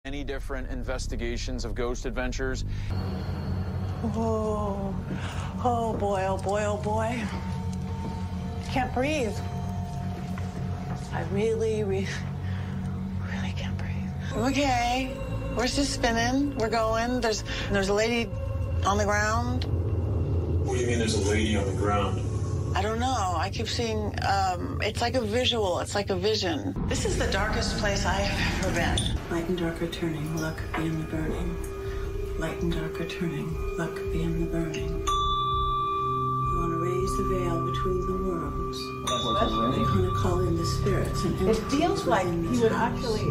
Any different investigations of Ghost Adventures? Oh, oh boy, oh boy, oh boy. Can't breathe. I really can't breathe. Okay, we're just spinning. We're going. There's a lady on the ground. What do you mean there's a lady on the ground? I don't know. I keep seeing, it's like a visual. It's like a vision. This is the darkest place I've ever been. Light and darker turning, luck beyond the burning. Light and darker turning, luck beyond the burning. You want to raise the veil between the worlds. You want to call in the spirits and it feels like he would actually.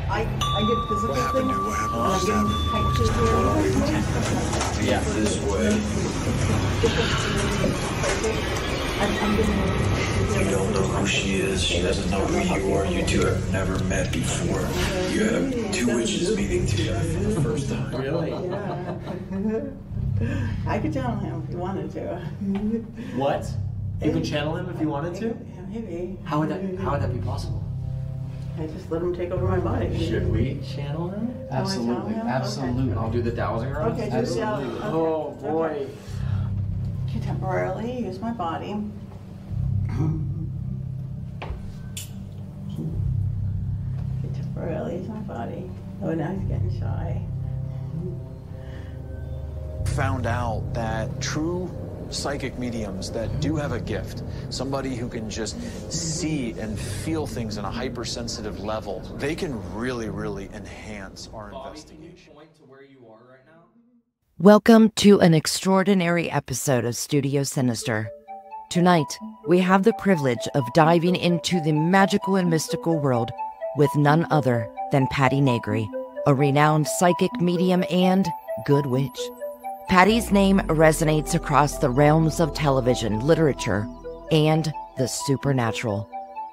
I get physical things. What happened? Yeah, this way. You don't know who she is. She doesn't know who you are. You two have never met before. You have two witches meeting together for the first time. Really? Yeah. I could channel him if you wanted to. What? You can channel him if you wanted to? Yeah, maybe. How would that be possible? I just let him take over my body. Should we channel him? Absolutely. Absolutely. Okay. I'll do the dowsing round. Okay, just absolutely. okay. Oh boy. Okay. To temporarily use my body. Temporarily use my body. Oh, now he's getting shy. Found out that true psychic mediums that do have a gift, somebody who can just see and feel things on a hypersensitive level, they can really enhance our investigation. Point to where you are right now? Welcome to an extraordinary episode of Studio Sinister. Tonight, we have the privilege of diving into the magical and mystical world with none other than Patti Negri, a renowned psychic medium and good witch. Patti's name resonates across the realms of television, literature, and the supernatural.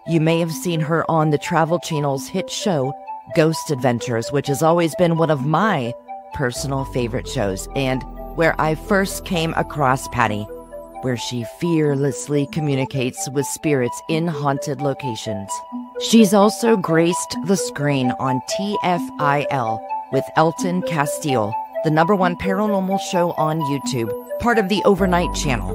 You may have seen her on the Travel Channel's hit show, Ghost Adventures, which has always been one of my personal favorite shows, and where I first came across Patti, where she fearlessly communicates with spirits in haunted locations. She's also graced the screen on TFIL with Elton Castile, the #1 paranormal show on YouTube, part of the Overnight channel.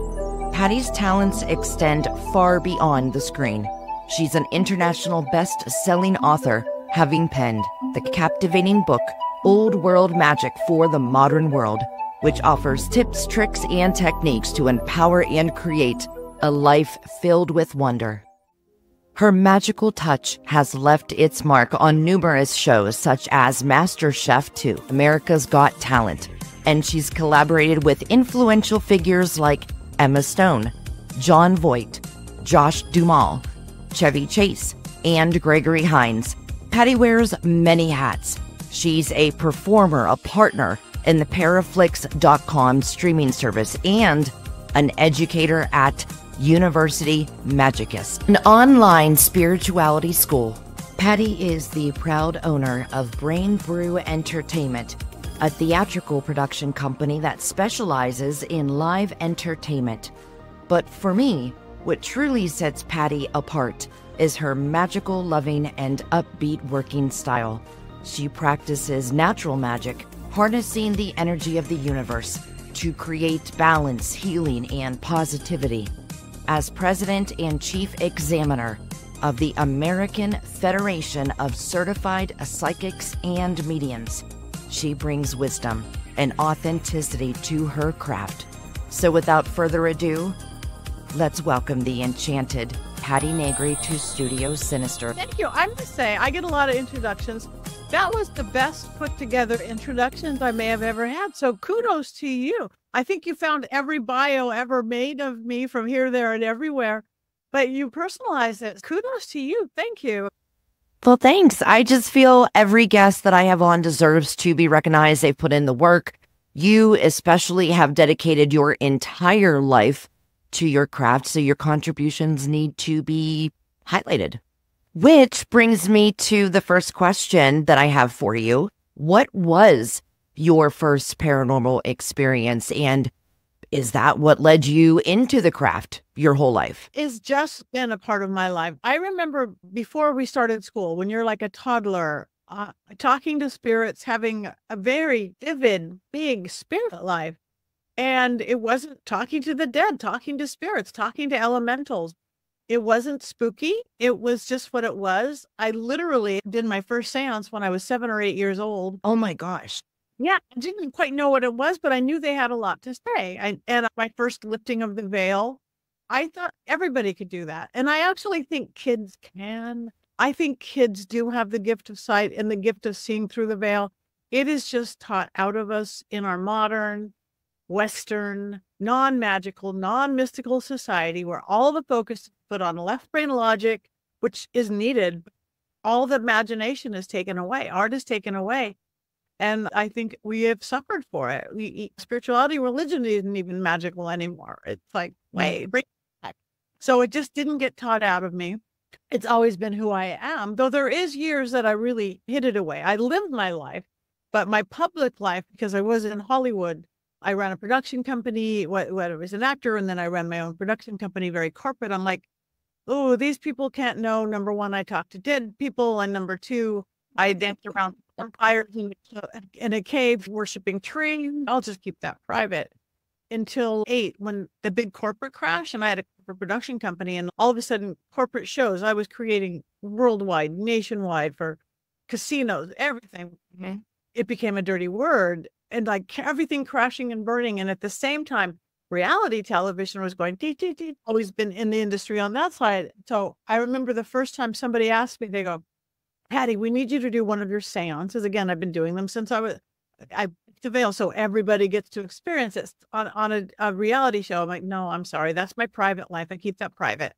Patti's talents extend far beyond the screen. She's an international best-selling author, having penned the captivating book, Old World Magic for the Modern World, which offers tips, tricks, and techniques to empower and create a life filled with wonder. Her magical touch has left its mark on numerous shows such as MasterChef 2, America's Got Talent, and she's collaborated with influential figures like Emma Stone, Jon Voight, Josh Duhamel, Chevy Chase, and Gregory Hines. Patti wears many hats. She's a performer, a partner in the Paraflix.com streaming service, and an educator at University Magicus, an online spirituality school. Patti is the proud owner of Brain Brew Entertainment, a theatrical production company that specializes in live entertainment. But for me, what truly sets Patti apart is her magical, loving, and upbeat working style. She practices natural magic, harnessing the energy of the universe to create balance, healing, and positivity. As president and chief examiner of the American Federation of Certified Psychics and Mediums, she brings wisdom and authenticity to her craft. So without further ado, let's welcome the enchanted Patti Negri to Studio Sinister. Thank you. I must say, I get a lot of introductions. That was the best put together introductions I may have ever had. So kudos to you. I think you found every bio ever made of me from here, there, and everywhere, but you personalized it. Kudos to you. Thank you. Well, thanks. I just feel every guest that I have on deserves to be recognized. They've put in the work. You especially have dedicated your entire life to your craft, so your contributions need to be highlighted. Which brings me to the first question that I have for you. What was your first paranormal experience, and is that what led you into the craft your whole life? It's just been a part of my life. I remember before we started school, when you're like a toddler, talking to spirits, having a very vivid, big spirit life. And it wasn't talking to the dead, talking to spirits, talking to elementals. It wasn't spooky. It was just what it was. I literally did my first seance when I was 7 or 8 years old. Oh my gosh. Yeah, I didn't quite know what it was, but I knew they had a lot to say. And my first lifting of the veil, I thought everybody could do that. And I actually think kids can. I think kids do have the gift of sight and the gift of seeing through the veil. It is just taught out of us in our modern, Western, non-magical, non-mystical society where all the focus is put on left brain logic, which is needed. All the imagination is taken away. Art is taken away. And I think we have suffered for it. Spirituality, religion isn't even magical anymore. It's like, wait, bring it back. So it just didn't get taught out of me. It's always been who I am, though there is years that I really hid it away. I lived my life, but my public life, because I was in Hollywood, I ran a production company, I was an actor, and then I ran my own production company, very corporate. I'm like, oh, these people can't know. Number one, I talk to dead people. And number two, I danced around empires in a cave worshiping trees. I'll just keep that private until 8 when the big corporate crash, and I had a corporate production company, and all of a sudden corporate shows I was creating worldwide, nationwide for casinos, everything. Mm-hmm. It became a dirty word, and like everything crashing and burning. And at the same time, reality television was going, dee, dee, dee. Always been in the industry on that side. So I remember the first time somebody asked me, they go, Patti, we need you to do one of your seances. Again, I've been doing them since I the veil, so everybody gets to experience it on a reality show. I'm like, no, I'm sorry. That's my private life. I keep that private.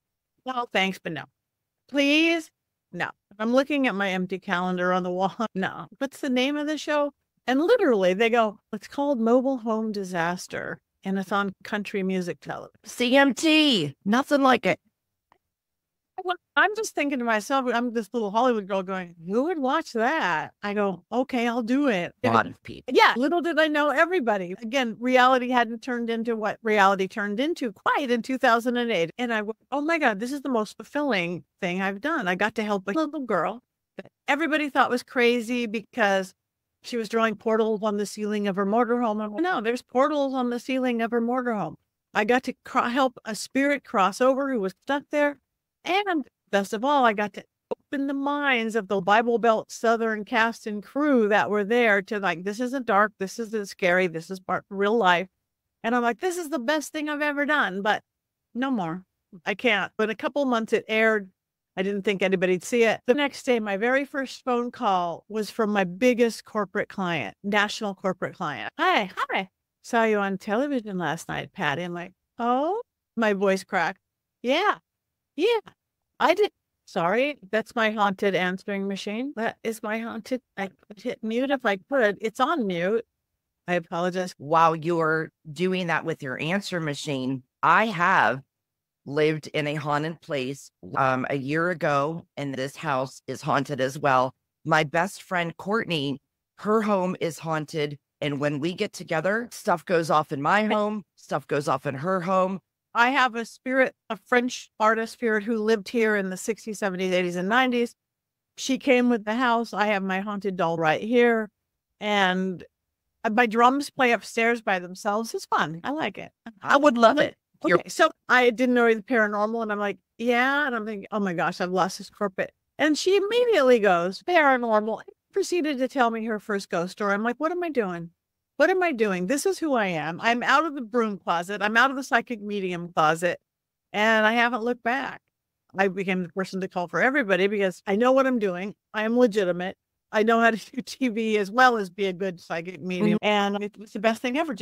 No, thanks, but no. Please, no. I'm looking at my empty calendar on the wall. No. What's the name of the show? And literally they go, it's called Mobile Home Disaster, and it's on country music television. CMT, nothing like it. I'm just thinking to myself, I'm this little Hollywood girl going, who would watch that? I go, okay, I'll do it. A lot of people. Yeah. Little did I know everybody. Again, reality hadn't turned into what reality turned into quite in 2008. And I went, oh my God, this is the most fulfilling thing I've done. I got to help a little girl that everybody thought was crazy because she was drawing portals on the ceiling of her motorhome. And no, there's portals on the ceiling of her motorhome. I got to help a spirit cross over who was stuck there. And best of all, I got to open the minds of the Bible Belt Southern cast and crew that were there to like, this isn't dark, this isn't scary, this is part of real life. And I'm like, this is the best thing I've ever done, but no more. I can't. But in a couple months it aired. I didn't think anybody'd see it. The next day, my very first phone call was from my biggest corporate client, national corporate client. Hi. Saw you on television last night, Patti. I'm like, oh, my voice cracked. Yeah, I did. Sorry, that's my haunted answering machine. That is my haunted. I could hit mute if I could. It's on mute. I apologize. While you're doing that with your answer machine, I have lived in a haunted place a year ago, and this house is haunted as well. My best friend, Courtney, her home is haunted. And when we get together, stuff goes off in my home, stuff goes off in her home. I have a spirit, a French artist spirit who lived here in the 60s, 70s, 80s, and 90s. She came with the house. I have my haunted doll right here. And my drums play upstairs by themselves. It's fun. I like it. I would love it. Okay, so I didn't know the paranormal, and I'm like, yeah. And I'm thinking, oh my gosh, I've lost this corporate. And she immediately goes, paranormal. And proceeded to tell me her first ghost story. I'm like, what am I doing? What am I doing? This is who I am. I'm out of the broom closet. I'm out of the psychic medium closet, and I haven't looked back. I became the person to call for everybody because I know what I'm doing. I am legitimate. I know how to do TV as well as be a good psychic medium. And it was the best thing ever.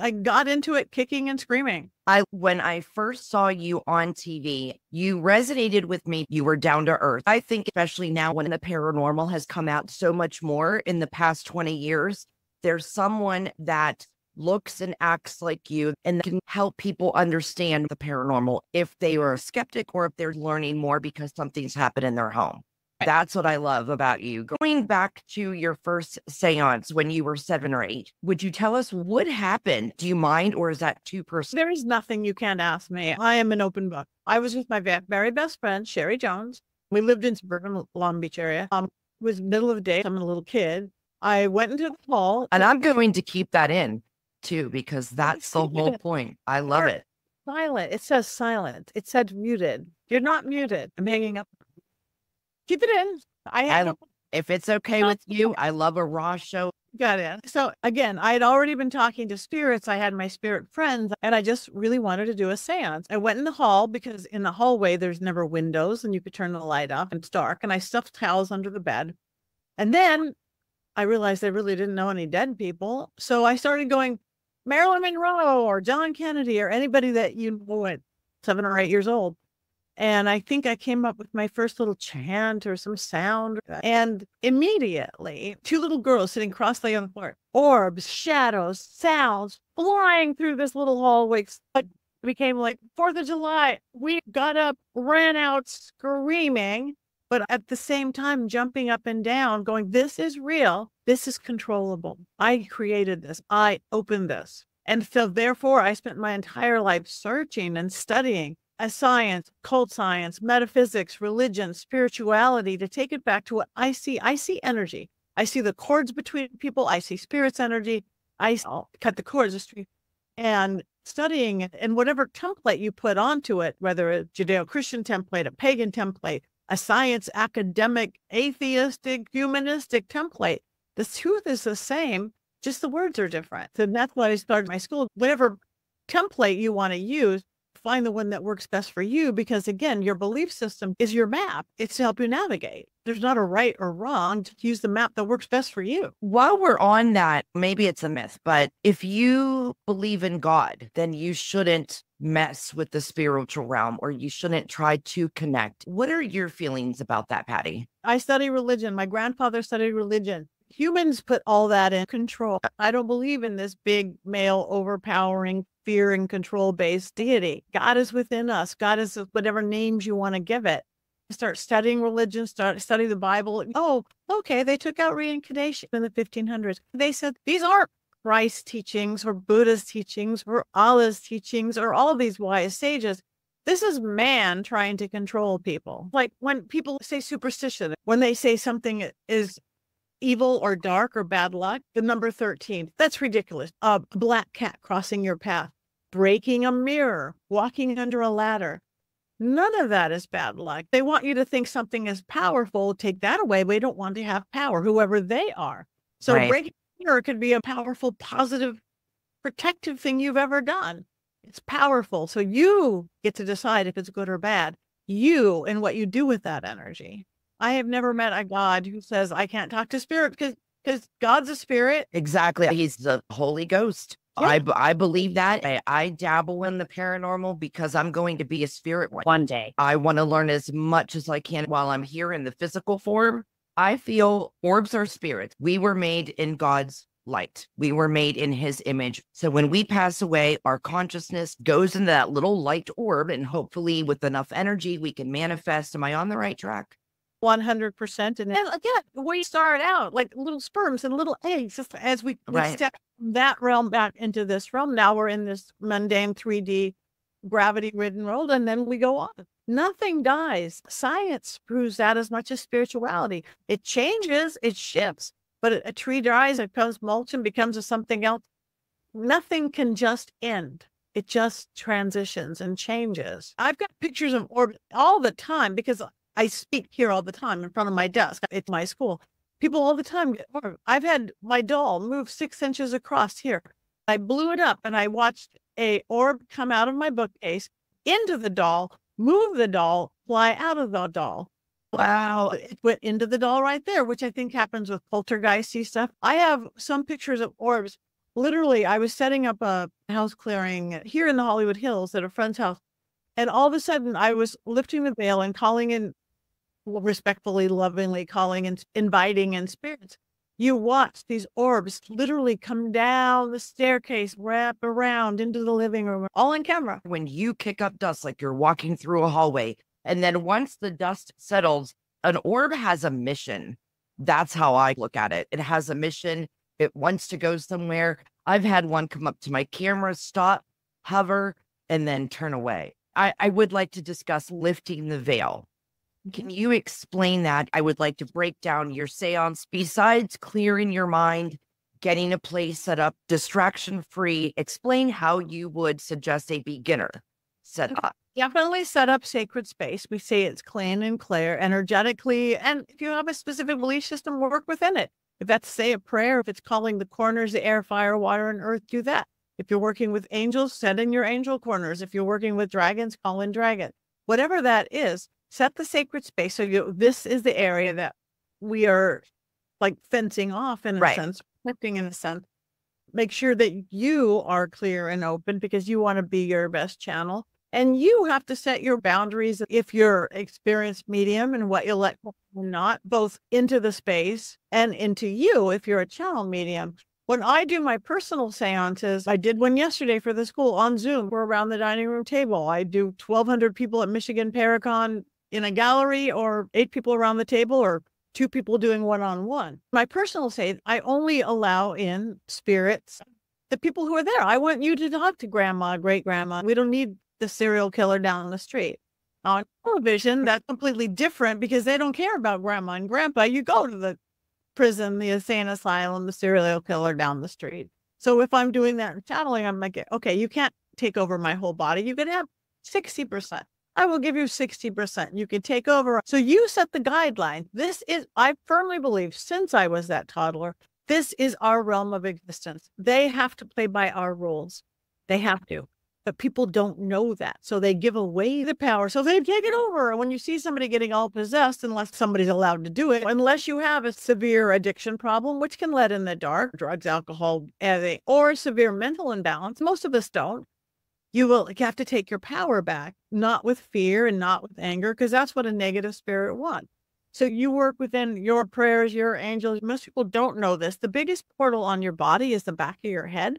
I got into it kicking and screaming. When I first saw you on TV, you resonated with me. You were down to earth. I think especially now when the paranormal has come out so much more in the past 20 years, there's someone that looks and acts like you and can help people understand the paranormal if they are a skeptic or if they're learning more because something's happened in their home. That's what I love about you. Going back to your first seance when you were 7 or 8, would you tell us what happened? Do you mind, or is that too personal? There is nothing you can't ask me. I am an open book. I was with my very best friend, Sherry Jones. We lived in suburban Long Beach area. was middle of the day. I'm a little kid. I went into the hall. And I'm going to keep that in too, because that's the whole point. I love it. Silent. It says silent. It said muted. You're not muted. I'm hanging up. Keep it in. If it's okay with you, I love a raw show. Got it. So again, I had already been talking to spirits. I had my spirit friends, and I just really wanted to do a seance. I went in the hall because in the hallway, there's never windows and you could turn the light off and it's dark. And I stuffed towels under the bed. And then I realized I really didn't know any dead people. So I started going Marilyn Monroe or John Kennedy or anybody that you know at 7 or 8 years old. And I think I came up with my first little chant or some sound. And immediately, 2 little girls sitting cross-legged on the floor, orbs, shadows, sounds flying through this little hallway. It became like 4th of July. We got up, ran out screaming, but at the same time, jumping up and down, going, this is real. This is controllable. I created this. I opened this. And so therefore, I spent my entire life searching and studying as science, cult science, metaphysics, religion, spirituality, to take it back to what I see. I see energy. I see the cords between people. I see spirit's energy. I'll cut the cords, and studying it, and whatever template you put onto it, whether a Judeo-Christian template, a pagan template, a science, academic, atheistic, humanistic template, the truth is the same, just the words are different. And that's why I started my school. Whatever template you want to use, find the one that works best for you, because again, your belief system is your map. It's to help you navigate. There's not a right or wrong. Just use the map that works best for you. While we're on that, maybe it's a myth, but if you believe in God, then you shouldn't mess with the spiritual realm, or you shouldn't try to connect. What are your feelings about that, Patti? I study religion. My grandfather studied religion. Humans put all that in control. I don't believe in this big male overpowering fear and control based deity. God is within us. God is whatever names you want to give it. Start studying religion, study the Bible. Oh, okay. They took out reincarnation in the 1500s. They said these aren't Christ's teachings or Buddha's teachings or Allah's teachings or all these wise sages. This is man trying to control people. Like when people say superstition, when they say something is evil or dark or bad luck, the number 13, that's ridiculous. A black cat crossing your path, breaking a mirror, walking under a ladder. None of that is bad luck. They want you to think something is powerful. Take that away. We don't want to have power, whoever they are. So breaking a mirror could be a powerful, positive, protective thing you've ever done. It's powerful. So you get to decide if it's good or bad. You and what you do with that energy. I have never met a God who says, I can't talk to spirit because God's a spirit. Exactly. He's the Holy Ghost. Yeah. I believe that. I dabble in the paranormal because I'm going to be a spirit one day. I want to learn as much as I can while I'm here in the physical form. I feel orbs are spirits. We were made in God's light. We were made in his image. So when we pass away, our consciousness goes into that little light orb, and hopefully with enough energy, we can manifest. Am I on the right track? 100%. And then again, we start out like little sperms and little eggs, just as we step from that realm back into this realm. Now we're in this mundane 3D gravity-ridden world, and then we go on. Nothing dies. Science proves that as much as spirituality. It changes, it shifts, but a tree dies, it becomes mulch and becomes something else. Nothing can just end. It just transitions and changes. I've got pictures of orbs all the time because I speak here all the time in front of my desk. It's my school. People all the time get orbs. I've had my doll move 6 inches across here. I blew it up and I watched a orb come out of my bookcase into the doll, move the doll, fly out of the doll. Wow. It went into the doll right there, which I think happens with poltergeisty stuff. I have some pictures of orbs. Literally, I was setting up a house clearing here in the Hollywood Hills at a friend's house. And all of a sudden, I was lifting the veil and calling in, respectfully, lovingly calling and inviting in spirits. You watch these orbs literally come down the staircase, wrap around into the living room, all on camera. When you kick up dust, like you're walking through a hallway, and then once the dust settles, an orb has a mission. That's how I look at it. It has a mission. It wants to go somewhere. I've had one come up to my camera, stop, hover, and then turn away. I would like to discuss lifting the veil. Can you explain that? I would like to break down your seance. Besides clearing your mind, getting a place set up, distraction-free, explain how you would suggest a beginner set up. Definitely set up sacred space. We say it's clean and clear energetically. And if you have a specific belief system, work within it. If that's, say, a prayer, if it's calling the corners, the air, fire, water, and earth, do that. If you're working with angels, set in your angel corners. If you're working with dragons, call in dragon. Whatever that is, set the sacred space. So this is the area that we are like fencing off in a sense, protecting in a sense. Make sure that you are clear and open because you want to be your best channel. And you have to set your boundaries if you're experienced medium and what you let not, both into the space and into you if you're a channel medium. When I do my personal seances, I did one yesterday for the school on Zoom. We're around the dining room table. I do 1,200 people at Michigan Paracon in a gallery, or 8 people around the table, or 2 people doing one-on-one. My personal say, I only allow in spirits, the people who are there. I want you to talk to grandma, great-grandma. We don't need the serial killer down the street. On television, that's completely different because they don't care about grandma and grandpa. You go to the prison, the insane asylum, the serial killer down the street. So if I'm doing that in channeling, I'm like, okay, you can't take over my whole body. You can have 60%. I will give you 60%. You can take over. So you set the guideline. This is, I firmly believe, since I was that toddler, this is our realm of existence. They have to play by our rules. They have to. But people don't know that. So they give away the power. So they take it over. And when you see somebody getting all possessed, unless somebody's allowed to do it, unless you have a severe addiction problem, which can let in the dark, drugs, alcohol, or severe mental imbalance, most of us don't. You will have to take your power back, not with fear and not with anger, because that's what a negative spirit wants. So you work within your prayers, your angels. Most people don't know this. The biggest portal on your body is the back of your head.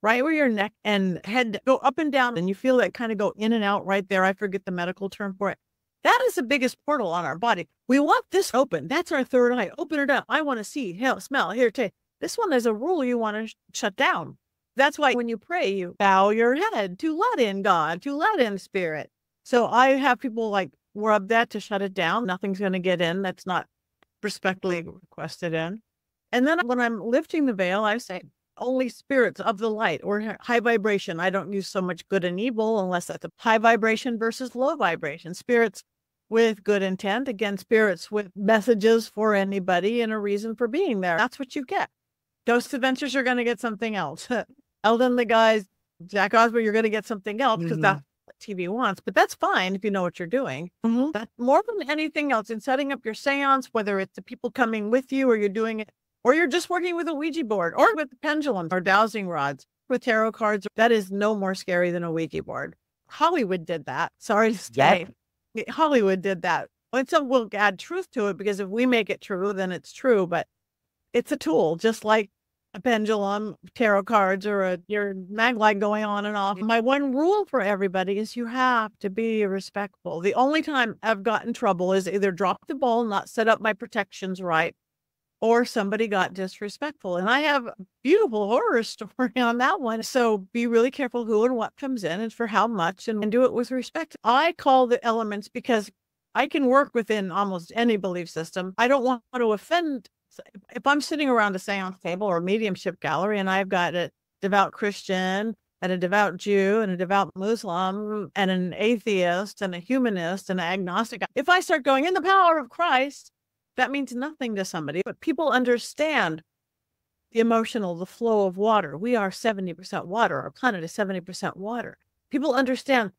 Right where your neck and head go up and down, and you feel that kind of go in and out right there. I forget the medical term for it. That is the biggest portal on our body. We want this open. That's our third eye. Open it up. I want to see, hear, smell, hear, taste. This one is a rule you want to shut down. That's why when you pray, you bow your head to let in God, to let in spirit. So I have people like rub that to shut it down. Nothing's going to get in that's not respectfully requested in. And then when I'm lifting the veil, I say, only spirits of the light or high vibration. I don't use so much good and evil unless that's a high vibration versus low vibration. Spirits with good intent, again, spirits with messages for anybody and a reason for being there. That's what you get. Ghost Adventures, you're going to get something else. Eldon, the guys, Jack Osborne, you're going to get something else because that's what TV wants. But that's fine if you know what you're doing. That's more than anything else in setting up your seance, whether it's the people coming with you or you're doing it, or you're just working with a Ouija board or with the pendulum or dowsing rods with tarot cards. That is no more scary than a Ouija board. Hollywood did that. Sorry to say. Hollywood did that. And so we'll add truth to it because if we make it true, then it's true. But it's a tool, just like a pendulum, tarot cards, or your mag light going on and off. My one rule for everybody is you have to be respectful. The only time I've gotten in trouble is either drop the ball, not set up my protections right, or somebody got disrespectful. And I have a beautiful horror story on that one. So be really careful who and what comes in and for how much, and do it with respect. I call the elements because I can work within almost any belief system. I don't want to offend. If I'm sitting around a seance table or a mediumship gallery and I've got a devout Christian and a devout Jew and a devout Muslim and an atheist and a humanist and an agnostic, if I start going in the power of Christ, that means nothing to somebody. But people understand the emotional, the flow of water. We are 70% water. Our planet is 70% water. People understand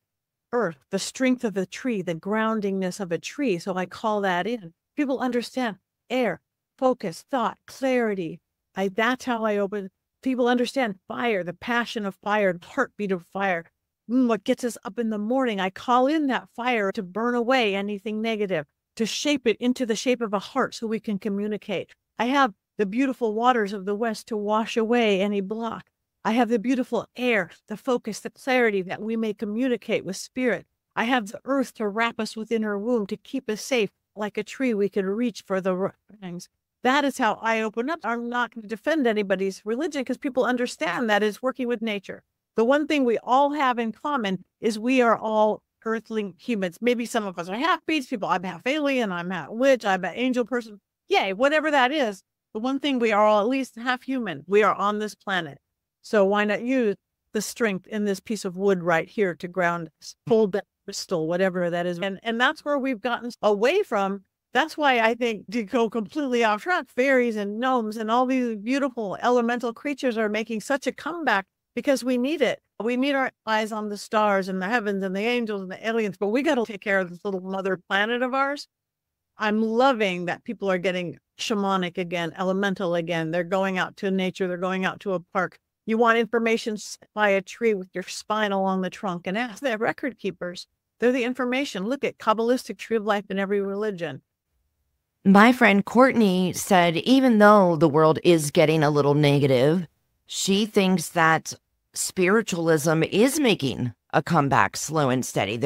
earth, the strength of a tree, the groundingness of a tree. So I call that in. People understand air, focus, thought, clarity. That's how I open. People understand fire, the passion of fire, the heartbeat of fire. What gets us up in the morning. I call in that fire to burn away anything negative, to shape it into the shape of a heart so we can communicate. I have the beautiful waters of the West to wash away any block. I have the beautiful air, the focus, the clarity that we may communicate with spirit. I have the earth to wrap us within her womb to keep us safe. Like a tree, we can reach for the things. That is how I open up. I'm not going to defend anybody's religion because people understand that is working with nature. The one thing we all have in common is we are all earthly humans. Maybe some of us are half beast people. I'm half alien. I'm half witch. I'm an angel person. Yay, whatever that is. The one thing, we are all at least half human. We are on this planet. So why not use the strength in this piece of wood right here to ground us, hold that crystal, whatever that is. And that's where we've gotten away from. That's why I think, to go completely off track, fairies and gnomes and all these beautiful elemental creatures are making such a comeback because we need it. We need our eyes on the stars and the heavens and the angels and the aliens, but we got to take care of this little mother planet of ours. I'm loving that people are getting shamanic again, elemental again. They're going out to nature. They're going out to a park. You want information by a tree with your spine along the trunk, and ask the record keepers. They're the information. Look at Kabbalistic tree of life in every religion. My friend Courtney said, even though the world is getting a little negative, she thinks that spiritualism is making a comeback slow and steady.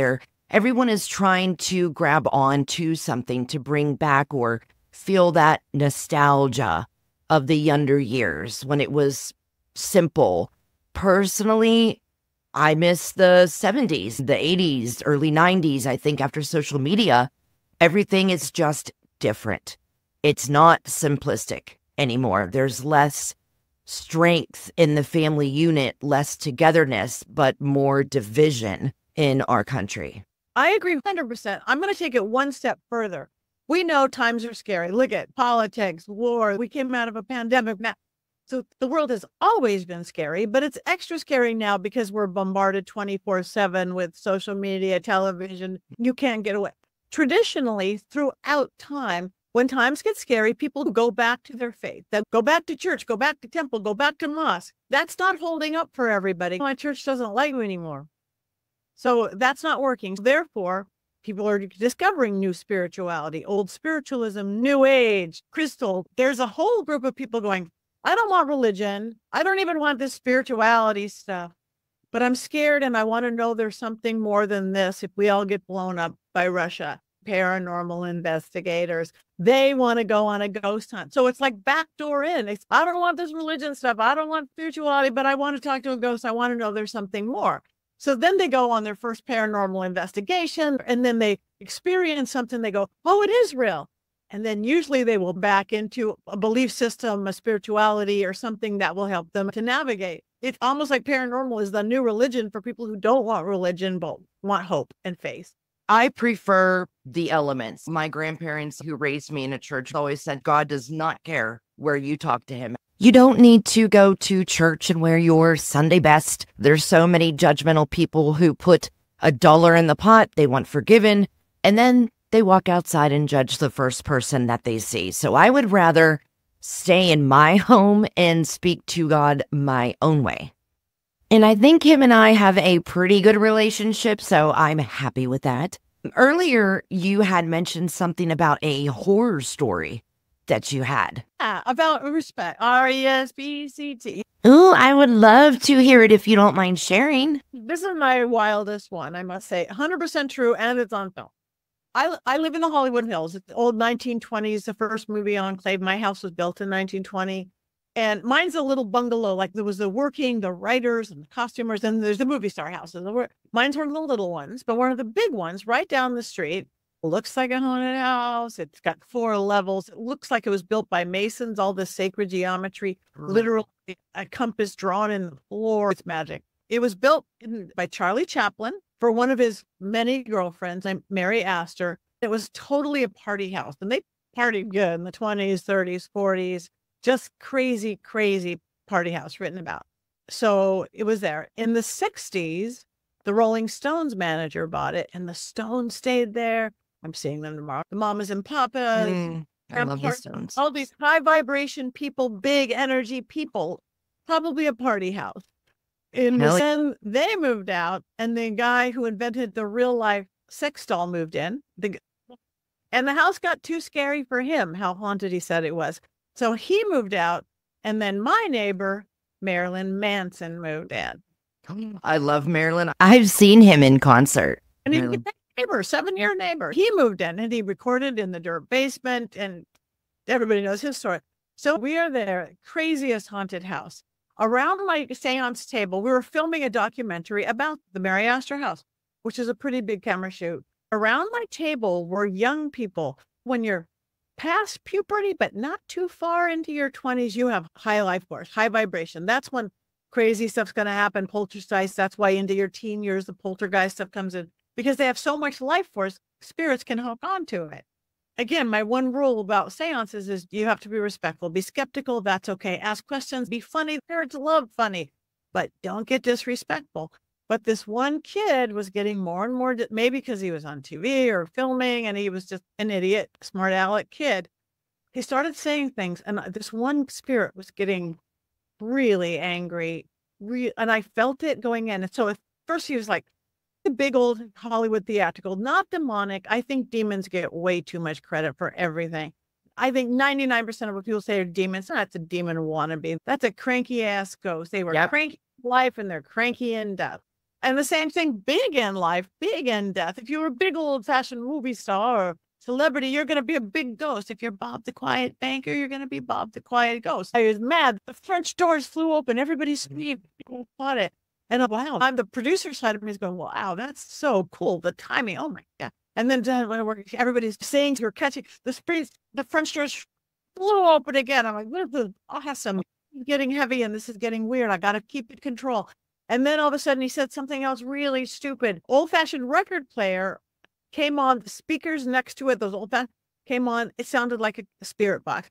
Everyone is trying to grab on to something to bring back or feel that nostalgia of the younger years when it was simple. Personally, I miss the 70s, the 80s, early 90s. I think after social media, everything is just different. It's not simplistic anymore. There's less strength in the family unit, less togetherness, but more division in our country. I agree 100%. I'm going to take it one step further. We know times are scary. Look at politics, war. We came out of a pandemic now. So the world has always been scary, but it's extra scary now because we're bombarded 24/7 with social media, television. You can't get away. Traditionally, throughout time, when times get scary, people go back to their faith. They go back to church, go back to temple, go back to mosque. That's not holding up for everybody. My church doesn't like me anymore. So that's not working. Therefore, people are discovering new spirituality, old spiritualism, new age, crystal. There's a whole group of people going, I don't want religion. I don't even want this spirituality stuff. But I'm scared and I want to know there's something more than this if we all get blown up by Russia. Paranormal investigators, they want to go on a ghost hunt. So it's like backdoor in. I don't want this religion stuff. I don't want spirituality, but I want to talk to a ghost. I want to know there's something more. So then they go on their first paranormal investigation and then they experience something. They go, oh, it is real. And then usually they will back into a belief system, a spirituality, or something that will help them to navigate. It's almost like paranormal is the new religion for people who don't want religion, but want hope and faith. I prefer the elements. My grandparents who raised me in a church always said, God does not care where you talk to him. You don't need to go to church and wear your Sunday best. There's so many judgmental people who put $1 in the pot, they want forgiven, and then they walk outside and judge the first person that they see. So I would rather stay in my home and speak to God my own way. And I think him and I have a pretty good relationship, so I'm happy with that. Earlier, you had mentioned something about a horror story that you had. Yeah, about respect. RESPCT. Ooh, I would love to hear it if you don't mind sharing. This is my wildest one, I must say. 100% true, and it's on film. I live in the Hollywood Hills. It's the old 1920s, the first movie enclave. My house was built in 1920. And mine's a little bungalow. Like there was the writers and the costumers, and there's the movie star houses. Mine's one of the little ones, but one of the big ones right down the street. Looks like a haunted house. It's got 4 levels. It looks like it was built by masons, all the sacred geometry, literally a compass drawn in the floor. It's magic. It was built by Charlie Chaplin for one of his many girlfriends named Mary Astor. It was totally a party house, and they partied good in the 20s, 30s, 40s. Just crazy, crazy party house written about. So it was there. In the 60s, the Rolling Stones manager bought it, and the Stones stayed there. I'm seeing them tomorrow. The Mamas and Papas. I love the Stones. All these high vibration people, big energy people, probably a party house. And then they moved out, and the guy who invented the real life sex doll moved in. And the house got too scary for him, how haunted he said it was. So he moved out, and then my neighbor, Marilyn Manson, moved in. I love Marilyn. I've seen him in concert. And he's a neighbor, 7-year neighbor. He moved in, and he recorded in the dirt basement, and everybody knows his story. So we are there, craziest haunted house. Around my seance table, we were filming a documentary about the Mary Astor house. which is a pretty big camera shoot. Around my table were young people. When you're past puberty, but not too far into your 20s, you have high life force, high vibration. That's when crazy stuff's going to happen, poltergeist. That's why into your teen years, the poltergeist stuff comes in, because they have so much life force, spirits can hook onto it. Again, my one rule about seances is you have to be respectful, be skeptical. That's okay. Ask questions, be funny. Spirits love funny, but don't get disrespectful. But this one kid was getting more and more, maybe because he was on TV or filming and he was just an idiot, smart aleck kid. He started saying things, and this one spirit was getting really angry. And I felt it going in. And so at first he was like, the big old Hollywood theatrical, not demonic. I think demons get way too much credit for everything. I think 99% of what people say are demons. That's a demon wannabe. That's a cranky ass ghost. They were cranky in life and they're cranky in death. And the same thing, big in life, big in death. If you were a big old fashioned movie star or celebrity, you're going to be a big ghost. If you're Bob the Quiet Banker, you're going to be Bob the Quiet Ghost. I was mad. The French doors flew open. Everybody screamed. People fought it. And wow, I'm the producer side of me is going, wow, that's so cool. The timing. Oh my God. And then everybody's saying you're catching the French doors flew open again. I'm like, this is awesome. It's getting heavy and this is getting weird. I got to keep it control. And then all of a sudden he said something else really stupid. Old-fashioned record player came on, the speakers next to it, those old-fashioned came on. It sounded like a spirit box,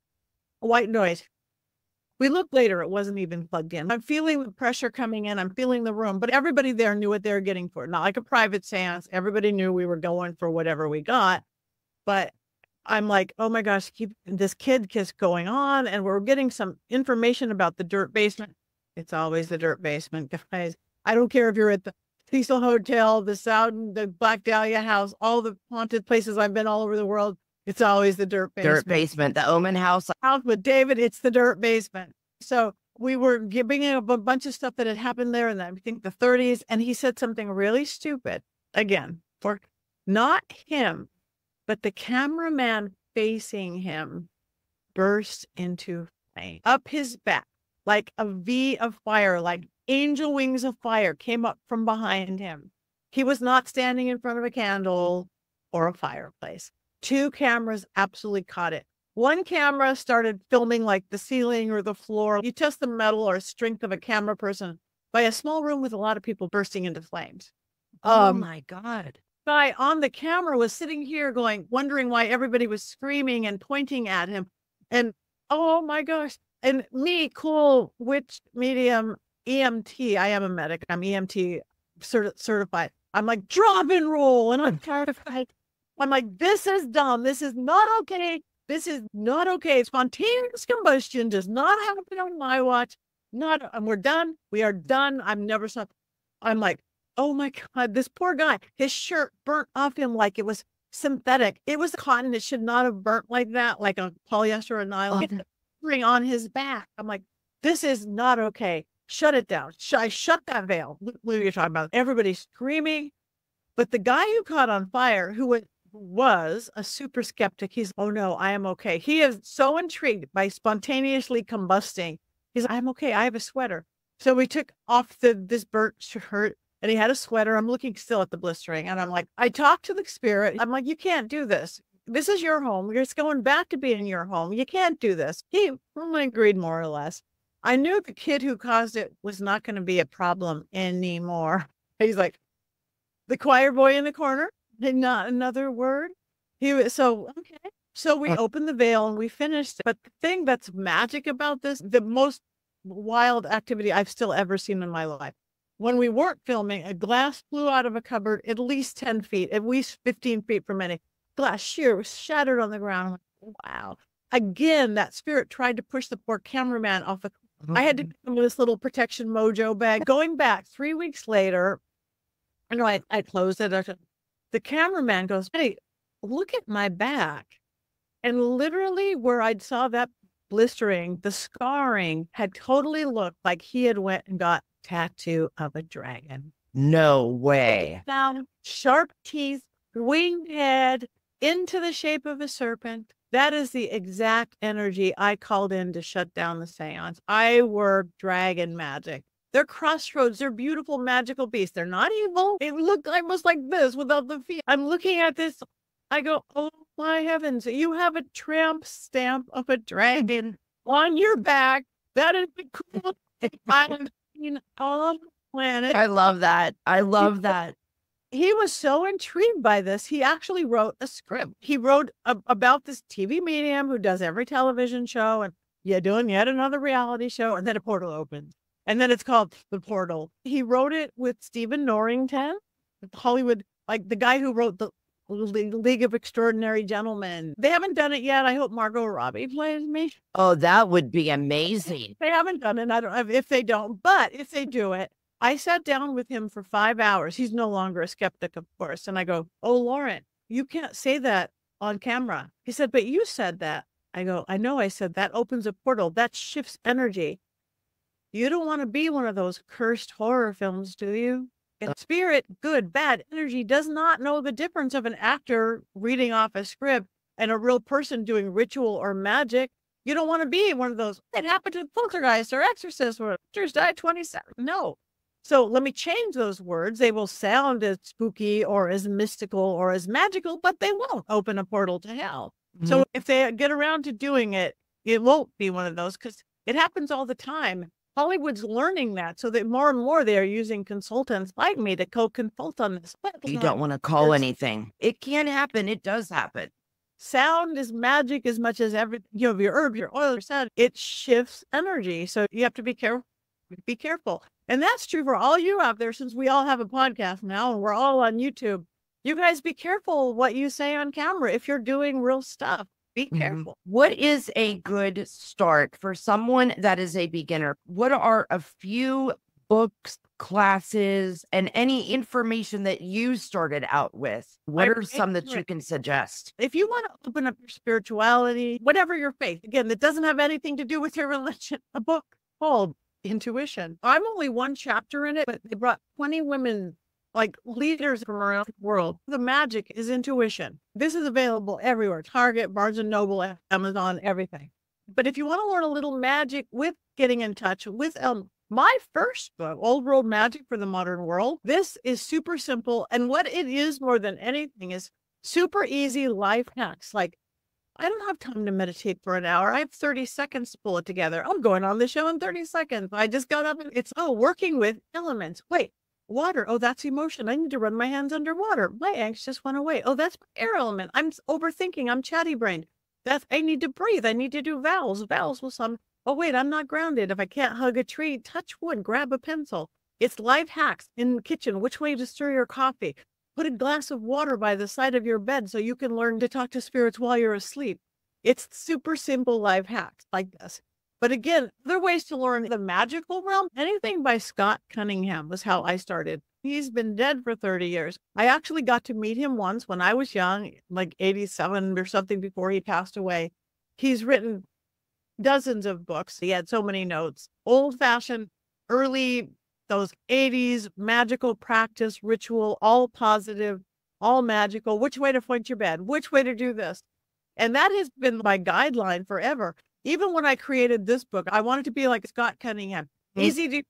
a white noise. We looked later, it wasn't even plugged in. I'm feeling the pressure coming in. I'm feeling the room, but everybody there knew what they were getting for. Not like a private seance. Everybody knew we were going for whatever we got. But I'm like, oh my gosh, keep this kid kiss going on. And we're getting some information about the dirt basement. It's always the dirt basement, guys. I don't care if you're at the Cecil Hotel, the Black Dahlia house, all the haunted places I've been all over the world. It's always the dirt basement. Dirt basement, the Omen house. House with David, it's the dirt basement. So we were giving him a bunch of stuff that had happened there in I think the 30s. And he said something really stupid. Again, for not him, but the cameraman facing him burst into flame up his back, like a V of fire, like angel wings of fire came up from behind him. He was not standing in front of a candle or a fireplace. 2 cameras absolutely caught it. One camera started filming like the ceiling or the floor. You test the metal or strength of a camera person by a small room with a lot of people bursting into flames. Oh my God. Guy on the camera was sitting here wondering why everybody was screaming and pointing at him. And oh my gosh. And me, cool witch medium EMT. I am a medic. I'm EMT certified. I'm like, drop and roll. And I'm terrified. I'm like, this is dumb. This is not okay. This is not okay. Spontaneous combustion does not happen on my watch. And we're done. We are done. I'm never stopped. I'm like, oh my God, this poor guy, his shirt burnt off him like it was synthetic. It was cotton. It should not have burnt like that, like a polyester or nylon. Ring on his back. I'm like, this is not okay. Shut it down. I shut that veil. What are you talking about? Everybody's screaming. But the guy who caught on fire, who was a super skeptic, he's, oh no, I am okay. He is so intrigued by spontaneously combusting. He's like, I'm okay. I have a sweater. So we took off this burnt shirt and he had a sweater. I'm looking still at the blistering. And I'm like, I talked to the spirit. I'm like, you can't do this. This is your home. You're just going back to being your home. You can't do this. He agreed more or less. I knew the kid who caused it was not going to be a problem anymore. He's like, the choir boy in the corner, and not another word. Okay. So we opened the veil and we finished. But the thing that's magic about this, the most wild activity I've still ever seen in my life. When we weren't filming, a glass flew out of a cupboard at least 10 feet, at least 15 feet from any. Glass sheer was shattered on the ground. I'm like, wow. Again, that spirit tried to push the poor cameraman off the. I had to give him this little protection mojo bag. Going back 3 weeks later, I closed it. The cameraman goes, hey, look at my back. And literally where I saw that blistering, the scarring had totally looked like he had went and got a tattoo of a dragon. No way. Found sharp teeth, winged head, into the shape of a serpent. That is the exact energy I called in to shut down the seance. I work dragon magic. They're crossroads. They're beautiful, magical beasts. They're not evil. They look almost like this without the feet. I'm looking at this. I go, oh my heavens. You have a tramp stamp of a dragon on your back. That is the coolest thing I've seen on the planet. I love that. I love that. He was so intrigued by this. He actually wrote a script. He wrote about this TV medium who does every television show and doing yet another reality show. And then a portal opens. And then it's called The Portal. He wrote it with Stephen Norrington, Hollywood, like the guy who wrote the League of Extraordinary Gentlemen. They haven't done it yet. I hope Margot Robbie plays me. Oh, that would be amazing. They haven't done it. I don't know if they don't, but if they do it, I sat down with him for 5 hours. He's no longer a skeptic, of course. And I go, oh, Lauren, you can't say that on camera. He said, but you said that. I go, I know I said that opens a portal. That shifts energy. You don't want to be one of those cursed horror films, do you? And spirit, good, bad energy does not know the difference of an actor reading off a script and a real person doing ritual or magic. You don't want to be one of those. It happened to Poltergeist or Exorcist where actors died 27. No. So let me change those words. They will sound as spooky or as mystical or as magical, but they won't open a portal to hell. Mm-hmm. So if they get around to doing it, it won't be one of those because it happens all the time. Hollywood's learning that so that more and more they are using consultants like me to co-consult on this. You don't want to call anything. It can happen. It does happen. Sound is magic as much as everything. You know, your herb, your oil, your sound, it shifts energy. So you have to be careful. Be careful. And that's true for all you out there, since we all have a podcast now and we're all on YouTube. You guys be careful what you say on camera if you're doing real stuff. Be careful. What is a good start for someone that is a beginner? What are a few books, classes, and any information that you started out with? What are some that you can suggest? If you want to open up your spirituality, whatever your faith, again, that doesn't have anything to do with your religion, a book called Intuition. I'm only one chapter in it, but they brought 20 women, like leaders from around the world. The magic is intuition. This is available everywhere. Target, Barnes & Noble, Amazon, everything. But if you want to learn a little magic with getting in touch with my first book, Old World Magic for the Modern World, this is super simple. And what it is more than anything is super easy life hacks. Like, I don't have time to meditate for an hour. I have 30 seconds to pull it together. I'm going on the show in 30 seconds. I just got up and it's, working with elements. Wait. Water. Oh, that's emotion. I need to run my hands underwater. My angst just went away. Oh, that's my air element. I'm overthinking. I'm chatty brained. I need to breathe. I need to do vowels. Vowels will some. Oh, wait, I'm not grounded. If I can't hug a tree, touch wood, grab a pencil. It's life hacks in the kitchen. Which way to stir your coffee. Put a glass of water by the side of your bed so you can learn to talk to spirits while you're asleep. It's super simple life hacks like this. But again, other ways to learn the magical realm, anything by Scott Cunningham was how I started. He's been dead for 30 years. I actually got to meet him once when I was young, like 87 or something before he passed away. He's written dozens of books. He had so many notes. Old-fashioned, early, those 80s, magical practice, ritual, all positive, all magical. Which way to point your bed? Which way to do this? And that has been my guideline forever. Even when I created this book, I wanted to be like Scott Cunningham. Easy to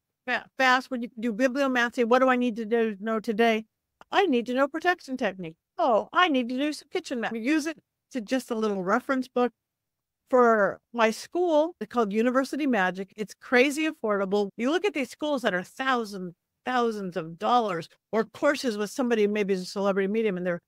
fast when you do bibliomancy. What do I need to know today? I need to know protection technique. Oh, I need to do some kitchen magic. Use it to just a little reference book for my school. It's called University Magic. It's crazy affordable. You look at these schools that are thousands of dollars, or courses with somebody, maybe a celebrity medium, and they're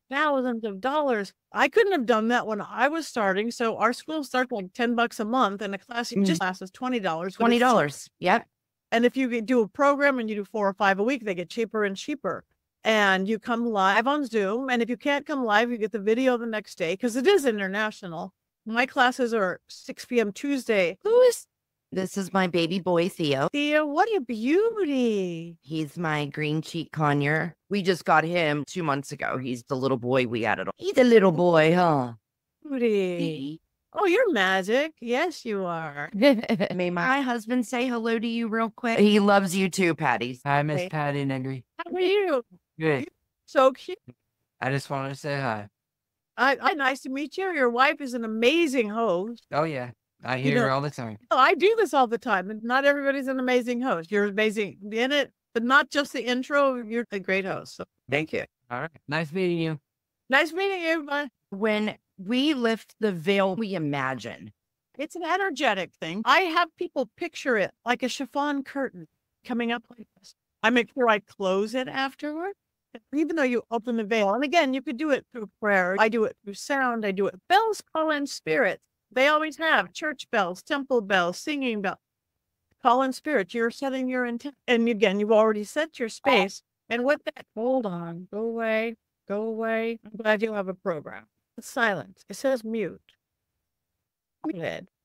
thousands of dollars. I couldn't have done that when I was starting. So our school starts like $10 a month, and a class just lasts $20. $20. Yep. And if you do a program and you do 4 or 5 a week, they get cheaper and cheaper. And you come live on Zoom. And if you can't come live, you get the video the next day because it is international. My classes are 6 p.m. Tuesday. This is my baby boy, Theo. Theo, what a beauty. He's my green cheek conure. We just got him 2 months ago. He's the little boy we added. He's a little boy, huh? Beauty. Oh, you're magic. Yes, you are. May my husband say hello to you real quick? He loves you too, Patty. Hi, Miss Patti Negri. How are you? Good. So cute. I just wanted to say hi. Nice to meet you. Your wife is an amazing host. Oh, yeah. I hear it all the time. I do this all the time, and not everybody's an amazing host. You're amazing in it, but not just the intro. You're a great host. So thank you. All right. Nice meeting you. Nice meeting you. Bye. When we lift the veil, we imagine. It's an energetic thing. I have people picture it like a chiffon curtain coming up like this. I make sure I close it afterward, even though you open the veil. And again, you could do it through prayer. I do it through sound. I do it. Bells call in spirits. They always have church bells, temple bells, singing bells. Call in spirits. You're setting your intent. And again, you've already set your space. And with that, hold on, go away, go away. I'm glad you have a program. It's silence. It says mute.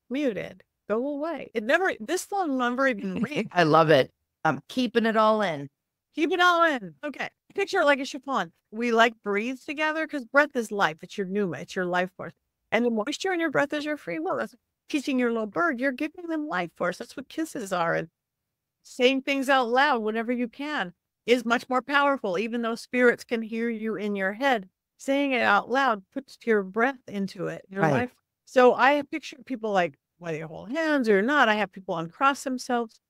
Muted. Go away. It never, this phone number even rings. I love it. I'm keeping it all in. Keep it all in. Okay. Picture it like a chiffon. We like breathe together because breath is life. It's your pneuma. It's your life force. And the moisture in your breath is your free will. That's teaching your little bird. You're giving them life force. That's what kisses are. And saying things out loud whenever you can is much more powerful. Even though spirits can hear you in your head, saying it out loud puts your breath into it, your life. So I picture people like, whether you hold hands or not, I have people uncross themselves,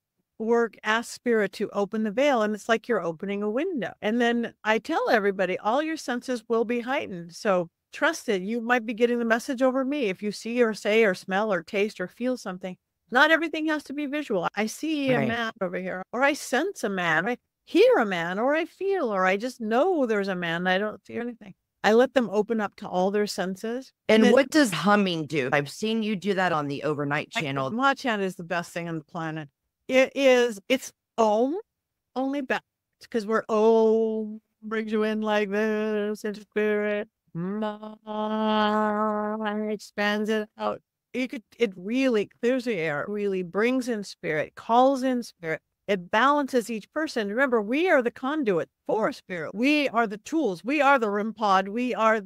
ask spirit to open the veil. And it's like you're opening a window. And then I tell everybody, all your senses will be heightened. So trust it. You might be getting the message over me. If you see or say or smell or taste or feel something, not everything has to be visual. I see a man over here, or I sense a man, or I hear a man, or I feel, or I just know there's a man. I don't see anything. I let them open up to all their senses. And what does humming do? I've seen you do that on the overnight channel. My chant is the best thing on the planet. It's Om, only back, because we're Om brings you in like this into spirit. Expands it out. It really clears the air, really brings in spirit, calls in spirit. It balances each person. Remember, we are the conduit for spirit. We are the tools. We are the REM pod. We are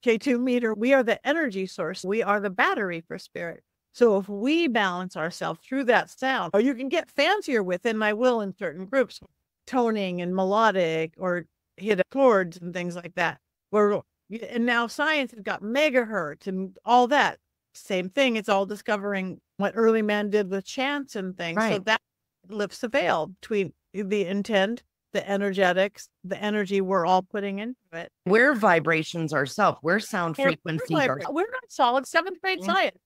K2 meter. We are the energy source. We are the battery for spirit. So if we balance ourselves through that sound, or you can get fancier with it, and I will in certain groups, toning and melodic, or hit chords and things like that. And now science has got megahertz and all that. Same thing. It's all discovering what early man did with chants and things. So that lifts the veil between the intent, the energetics, the energy we're all putting into it. We're vibrations ourselves. We're sound frequencies. We're not solid. Seventh grade science.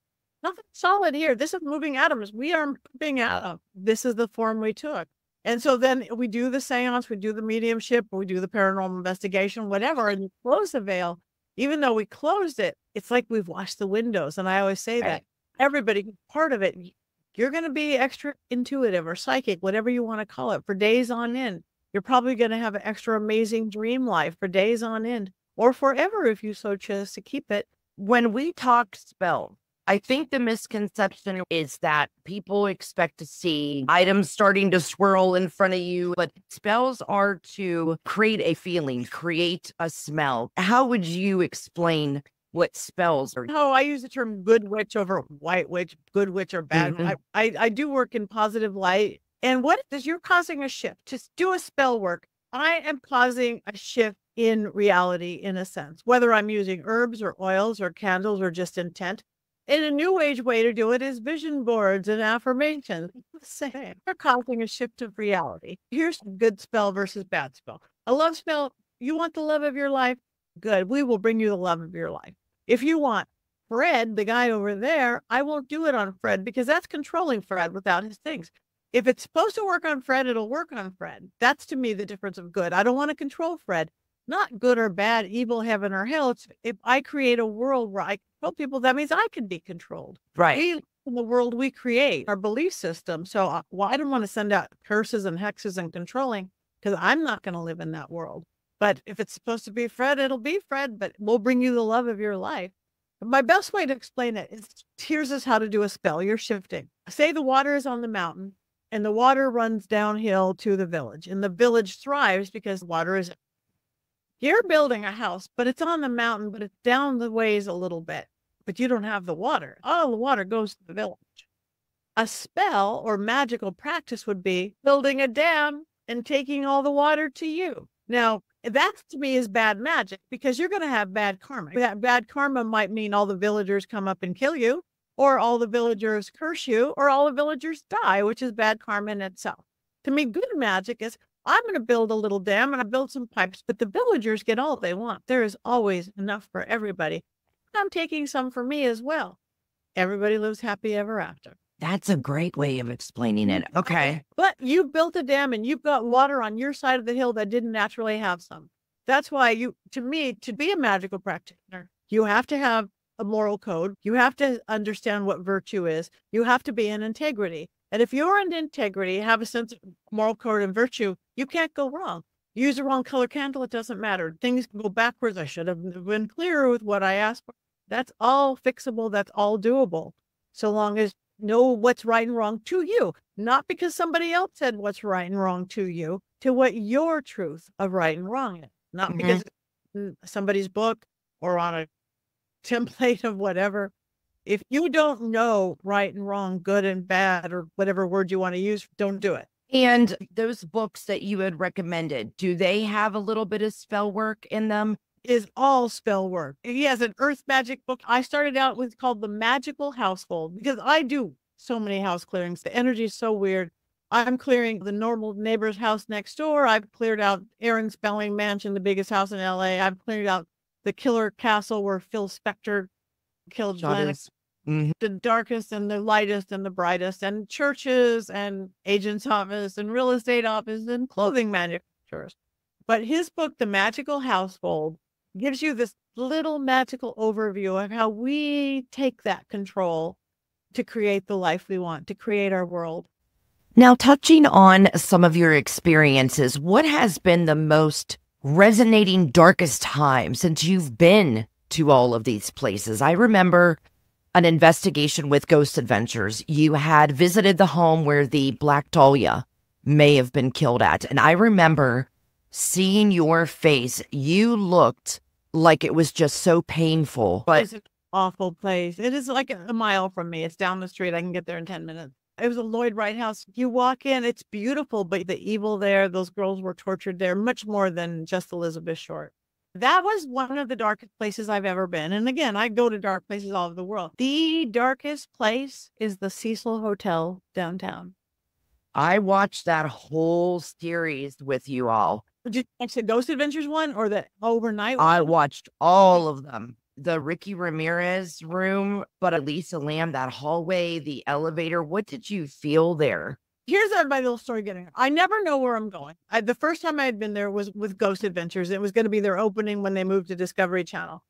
Nothing solid here. This is moving atoms. We are moving atoms. This is the form we took. And so then we do the seance, we do the mediumship, we do the paranormal investigation, whatever, and you close the veil. Even though we closed it, it's like we've washed the windows. And I always say that everybody who's part of it, you're going to be extra intuitive or psychic, whatever you want to call it, for days on end. You're probably going to have an extra amazing dream life for days on end, or forever if you so choose to keep it. When we talk spell, I think the misconception is that people expect to see items starting to swirl in front of you, but spells are to create a feeling, create a smell. How would you explain what spells are? Oh, I use the term good witch over white witch, good witch or bad. I do work in positive light. And what is you're causing a shift? Just do a spell work. I am causing a shift in reality, in a sense, whether I'm using herbs or oils or candles or just intent. And a new age way to do it is vision boards and affirmations. Same. We're causing a shift of reality. Here's a good spell versus bad spell. A love spell, you want the love of your life? Good. We will bring you the love of your life. If you want Fred, the guy over there, I won't do it on Fred because that's controlling Fred without his things. If it's supposed to work on Fred, it'll work on Fred. That's to me the difference of good. I don't want to control Fred. Not good or bad, evil, heaven or hell. It's if I create a world where I control people, that means I can be controlled. We live in the world we create, our belief system. So I don't want to send out curses and hexes and controlling because I'm not going to live in that world. But if it's supposed to be Fred, it'll be Fred, but we'll bring you the love of your life. My best way to explain it is here's how to do a spell. You're shifting. Say the water is on the mountain and the water runs downhill to the village, and the village thrives because water is. You're building a house, but it's on the mountain, but it's down the ways a little bit, but you don't have the water. All the water goes to the village. A spell or magical practice would be building a dam and taking all the water to you. Now, that to me is bad magic because you're going to have bad karma. That bad karma might mean all the villagers come up and kill you, or all the villagers curse you, or all the villagers die, which is bad karma in itself. To me, good magic is I'm going to build a little dam and I build some pipes, but the villagers get all they want. There is always enough for everybody. I'm taking some for me as well. Everybody lives happy ever after. That's a great way of explaining it. Okay. But you built a dam and you've got water on your side of the hill that didn't naturally have some. That's why to me, to be a magical practitioner, you have to have a moral code. You have to understand what virtue is. You have to be in integrity. And if you're in integrity, have a sense of moral code and virtue, you can't go wrong. Use the wrong color candle, it doesn't matter. Things can go backwards. I should have been clearer with what I asked for. That's all fixable. That's all doable. So long as you know what's right and wrong to you, not because somebody else said what's right and wrong to you, to what your truth of right and wrong is. Not because somebody's book or on a template of whatever. If you don't know right and wrong, good and bad, or whatever word you want to use, don't do it. And those books that you had recommended, do they have a little bit of spell work in them? Is all spell work. He has an earth magic book. I started out with called The Magical Household because I do so many house clearings. The energy is so weird. I'm clearing the normal neighbor's house next door. I've cleared out Aaron Spelling Mansion, the biggest house in LA. I've cleared out the killer castle where Phil Spector killed Glenn. The darkest and the lightest and the brightest, and churches and agent's office and real estate office and clothing manufacturers. But his book, The Magical Household, gives you this little magical overview of how we take that control to create the life we want, to create our world. Now, touching on some of your experiences, what has been the most resonating, darkest time since you've been to all of these places? I remember an investigation with Ghost Adventures. You had visited the home where the Black Dahlia may have been killed at. And I remember seeing your face. You looked like it was just so painful. But it's an awful place. It is like a mile from me. It's down the street. I can get there in 10 minutes. It was a Lloyd Wright house. You walk in, it's beautiful, but the evil there, those girls were tortured there much more than just Elizabeth Short. That was one of the darkest places I've ever been. And again, I go to dark places all over the world. The darkest place is the Cecil Hotel downtown. I watched that whole series with you all. Did you watch the Ghost Adventures one or the overnight one? I watched all of them. The Ricky Ramirez room, but Elisa Lamb, that hallway, the elevator. What did you feel there? Here's my little story getting. I never know where I'm going. The first time I had been there was with Ghost Adventures. It was going to be their opening when they moved to Discovery Channel.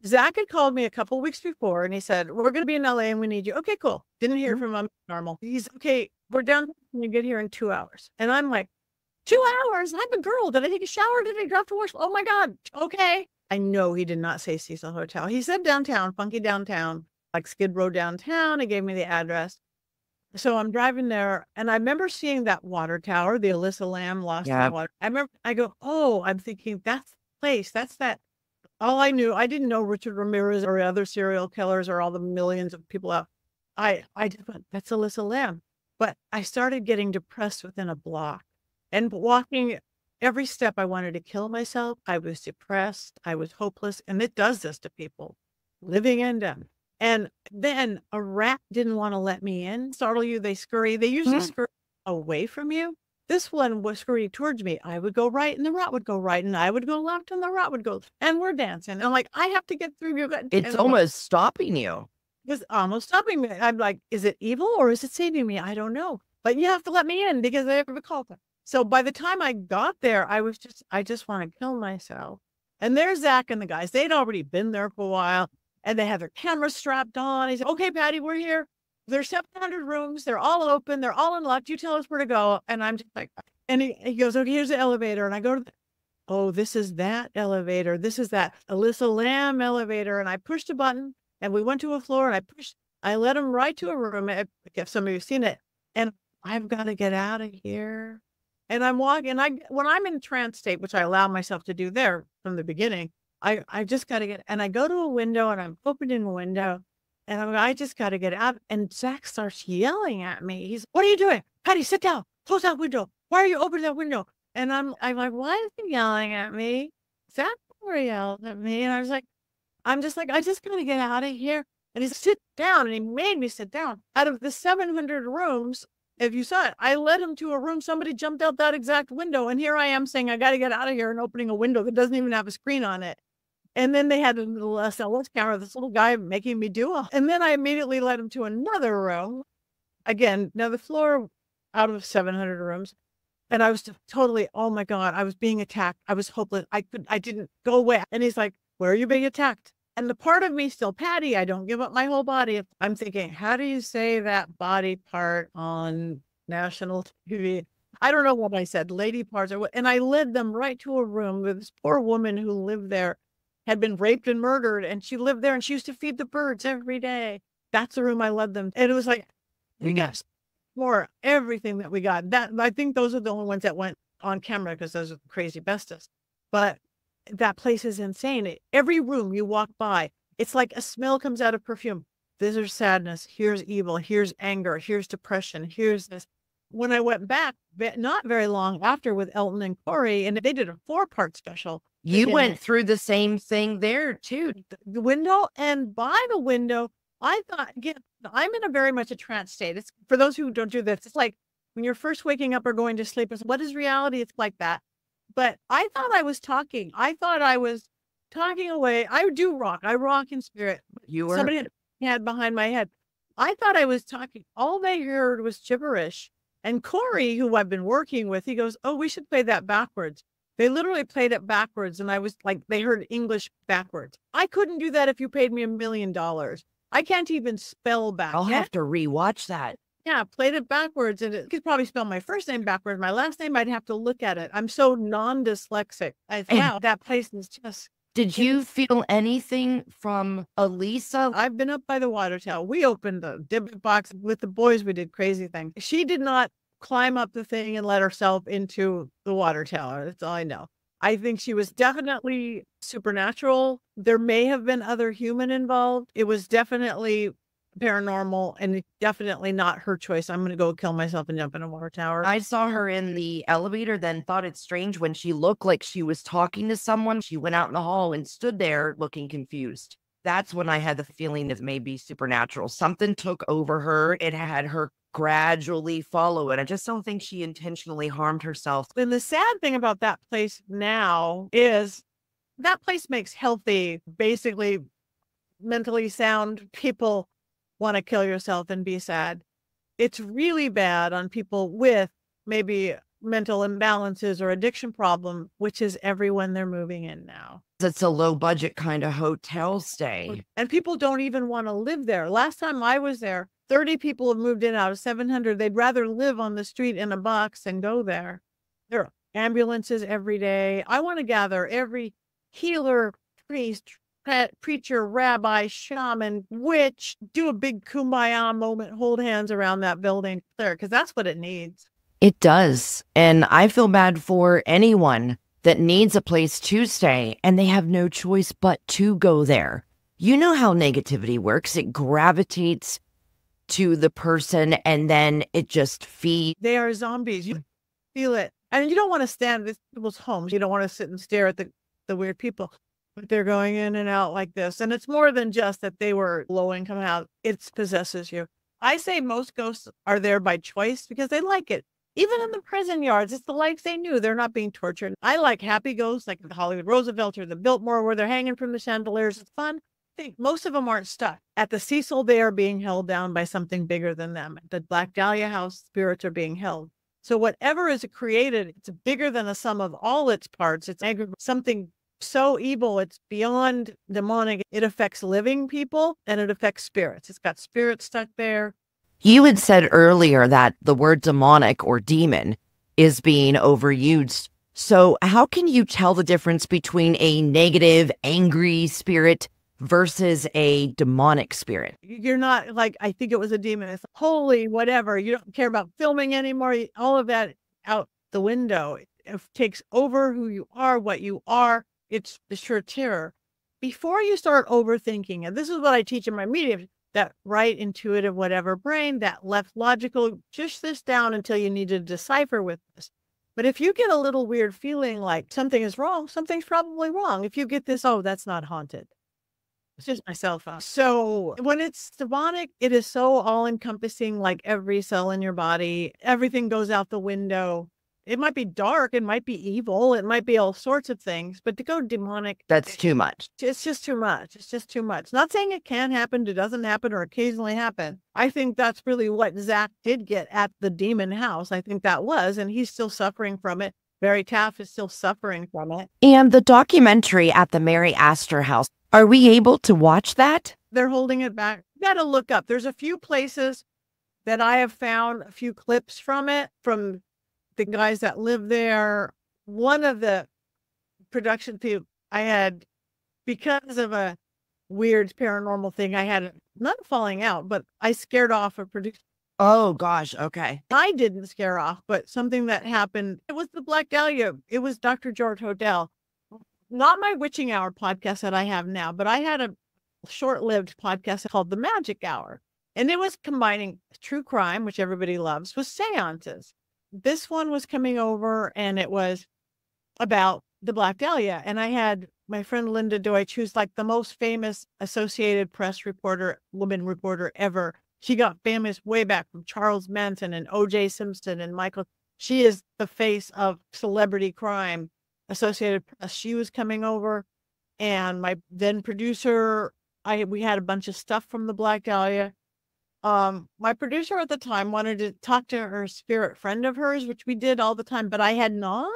Zach had called me a couple weeks before and he said, we're going to be in LA and we need you. Okay, cool. Didn't hear from him. Normal. He's okay. We're down. You get here in 2 hours. And I'm like, 2 hours? I'm a girl. Did I take a shower? Did I drop to wash? Oh my God. Okay. I know he did not say Cecil Hotel. He said downtown, funky downtown, like Skid Row downtown. He gave me the address. So I'm driving there and I remember seeing that water tower, the Alyssa Lamb lost in the water. I go, oh, I'm thinking that's the place. That's that. All I knew, I didn't know Richard Ramirez or other serial killers or all the millions of people out. I just went, that's Alyssa Lamb. But I started getting depressed within a block and walking every step. I wanted to kill myself. I was depressed. I was hopeless. And it does this to people living and dead. And then a rat didn't want to let me in. Startle you, they scurry. They usually scurry away from you. This one was scurrying towards me. I would go right and the rat would go right and I would go left and the rat would go. And we're dancing. And I'm like, I have to get through you. It's almost stopping you. It was almost stopping me. I'm like, is it evil or is it saving me? I don't know. But you have to let me in because I have a call. So by the time I got there, I just want to kill myself. And there's Zach and the guys. They'd already been there for a while. And they had their cameras strapped on. He said, okay, Patty, we're here. There's 700 rooms. They're all open. They're all unlocked. You tell us where to go. And I'm just like, and he goes, okay, here's the elevator. And I go to, oh, this is that elevator. This is that Alyssa Lamb elevator. And I pushed a button and we went to a floor and I led him right to a room. If some of you have seen it. And I've got to get out of here. And I'm walking. When I'm in trance state, which I allow myself to do there from the beginning, I just got to get, and I go to a window and I'm opening a window and I just got to get out. And Zach starts yelling at me. He's, what are you doing? Patty, sit down. Close that window. Why are you opening that window? And I'm like, why is he yelling at me? Zach never yelled at me. And I'm just like, I just got to get out of here. And he said, sit down. And he made me sit down. Out of the 700 rooms, if you saw it, I led him to a room. Somebody jumped out that exact window. And here I am saying, I got to get out of here, and opening a window that doesn't even have a screen on it. And then they had a little SLS camera, this little guy making me do it. And then I immediately led him to another room. Again, now the floor out of 700 rooms. And I was totally, oh my God, I was being attacked. I was hopeless. I didn't go away. And he's like, where are you being attacked? And the part of me still, Patti, I don't give up my whole body. I'm thinking, how do you say that body part on national TV? I don't know what I said, lady parts or what. And I led them right to a room with this poor woman who lived there, had been raped and murdered. And she lived there and she used to feed the birds every day. That's the room I led them. And it was like, we got more everything that we got. That, I think those are the only ones that went on camera because those are crazy bestest. But that place is insane. Every room you walk by, it's like a smell comes out of perfume. There's sadness. Here's evil. Here's anger. Here's depression. Here's this. When I went back, not very long after with Elton and Corey, and they did a 4-part special. You went through the same thing there too. The window, and by the window, I thought, again, I'm in a very much a trance state. It's for those who don't do this. It's like when you're first waking up or going to sleep. It's, what is reality? It's like that. But I thought I was talking. I thought I was talking away. I do rock. I rock in spirit. You were. Somebody had behind my head. I thought I was talking. All they heard was gibberish. And Corey, who I've been working with, he goes, oh, we should play that backwards. They literally played it backwards. And I was like, they heard English backwards. I couldn't do that if you paid me $1 million. I can't even spell back. I'll have to rewatch that. Yeah, played it backwards. And it could probably spell my first name backwards. My last name, I'd have to look at it. I'm so non-dyslexic. Wow, that place is just... Did you feel anything from Elisa? I've been up by the water tower. We opened the Dybbuk box with the boys. We did crazy things. She did not climb up the thing and let herself into the water tower. That's all I know. I think she was definitely supernatural. There may have been other human involved. It was definitely paranormal and definitely not her choice. I'm going to go kill myself and jump in a water tower. I saw her in the elevator, then thought it strange when she looked like she was talking to someone. She went out in the hall and stood there looking confused. That's when I had the feeling that maybe supernatural. Something took over her. It had her gradually follow it. I just don't think she intentionally harmed herself. And the sad thing about that place now is that place makes healthy, basically mentally sound people want to kill yourself and be sad. It's really bad on people with maybe mental imbalances or addiction problem, which is everyone they're moving in now. It's a low budget kind of hotel stay. And people don't even want to live there. Last time I was there, 30 people have moved in out of 700. They'd rather live on the street in a box than go there. There are ambulances every day. I want to gather every healer, priest, preacher, rabbi, shaman, witch, do a big kumbaya moment, hold hands around that building there, because that's what it needs. It does. And I feel bad for anyone that needs a place to stay and they have no choice but to go there. You know how negativity works. It gravitates to the person and then it just feeds. They are zombies. You feel it. And you don't want to stand in people's homes. You don't want to sit and stare at the weird people. But they're going in and out like this. And it's more than just that they were low income house. It possesses you. I say most ghosts are there by choice because they like it. Even in the prison yards, it's the lives they knew. They're not being tortured. I like happy ghosts like the Hollywood Roosevelt or the Biltmore where they're hanging from the chandeliers. It's fun. I think most of them aren't stuck. At the Cecil, they are being held down by something bigger than them. At the Black Dahlia house, spirits are being held. So whatever is created, it's bigger than the sum of all its parts. It's something so evil, it's beyond demonic. It affects living people and it affects spirits. It's got spirits stuck there. You had said earlier that the word demonic or demon is being overused. So how can you tell the difference between a negative, angry spirit versus a demonic spirit? You're not like, I think it was a demon. It's holy, whatever. You don't care about filming anymore. All of that out the window. It takes over who you are, what you are. It's the sheer terror. Before you start overthinking, and this is what I teach in my medium, that right intuitive, whatever brain, that left logical, just this down until you need to decipher with this. But if you get a little weird feeling like something is wrong, something's probably wrong. If you get this, oh, that's not haunted. It's just my cell phone. So when it's demonic, it is so all encompassing, like every cell in your body, everything goes out the window. It might be dark, it might be evil, it might be all sorts of things, but to go demonic, That's too much. it's just too much. It's just too much. Not saying it can happen, it doesn't happen, or occasionally happen. I think that's really what Zach did get at the demon house. I think that was, and he's still suffering from it. Barry Taff is still suffering from it. And the documentary at the Mary Astor house, are we able to watch that? They're holding it back. You got to look up. There's a few places that I have found a few clips from it, from the guys that live there. One of the production people I had, because of a weird paranormal thing, I had not a falling out, but I scared off a producer. Oh, gosh. Okay. I didn't scare off, but something that happened, it was the Black Dahlia. It was Dr. George Hodel. Not my Witching Hour podcast that I have now, but I had a short-lived podcast called The Magic Hour. And it was combining true crime, which everybody loves, with seances. This one was coming over, and it was about the Black Dahlia. And I had my friend Linda Deutsch, who's like the most famous Associated Press reporter, woman reporter ever. She got famous way back from Charles Manson and O.J. Simpson and Michael. She is the face of celebrity crime, Associated Press. She was coming over, and my then producer, we had a bunch of stuff from the Black Dahlia. My producer at the time wanted to talk to her spirit friend of hers, which we did all the time, but I had not